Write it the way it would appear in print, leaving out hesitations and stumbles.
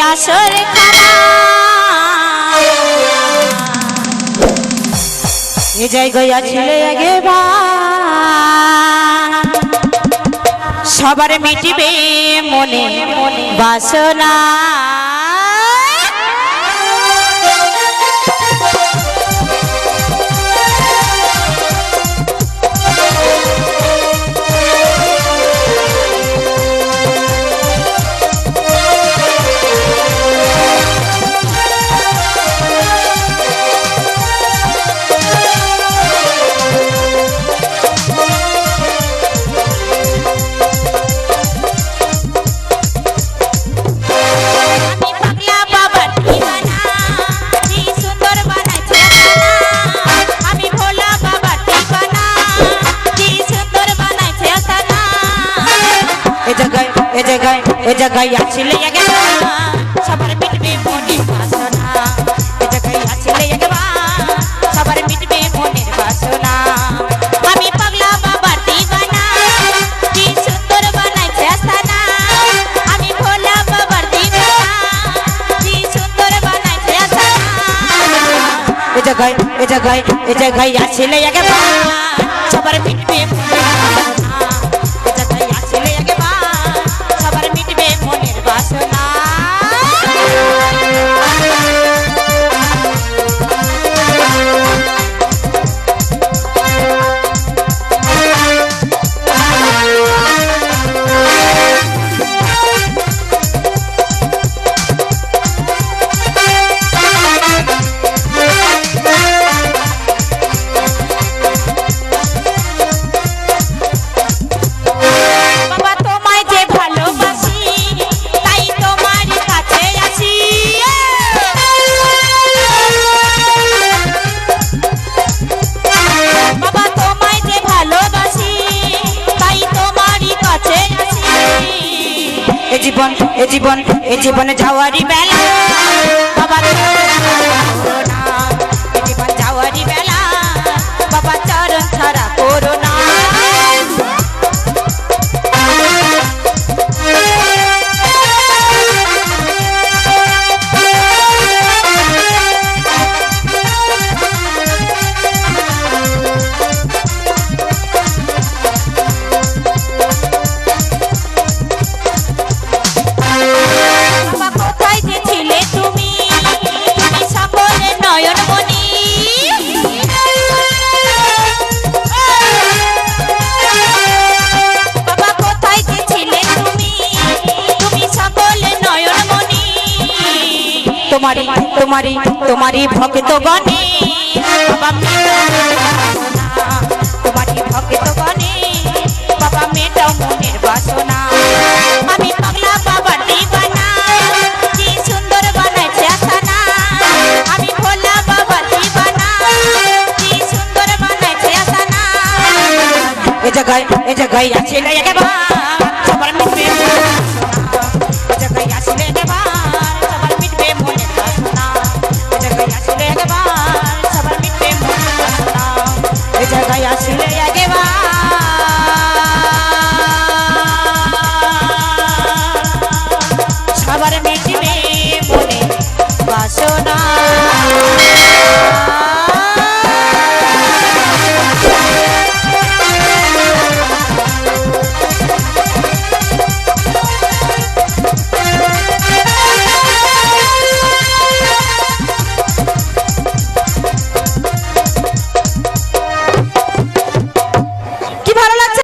আসর খানা এ জায়গায় ছিলে আগে সবার মিটিবে মনে বাসনা এ জায়গায় আসলে সবার মিটবে মনের বাসনা এ জায়গায় আসলে সবার মিটবে মনের বাসনা আমি পাগলা বাবার দিওয়ানা কি সুন্দর বানাইছে আস্তানা আমি ভোলা বাবার দিওয়ানা কি সুন্দর বানাইছে আস্তানা এ জায়গায় আসলে সবার মিটবে মনের বাসনা এ জীবন যাওয়ারি বেলা বাবা জীবন যাওয়ারি বেলা বাবা চরণ ছাড়া করো না তোমারি ভক্ত গণে তোমারি ভক্ত গণে বাবা মেটাও মনের বাসনা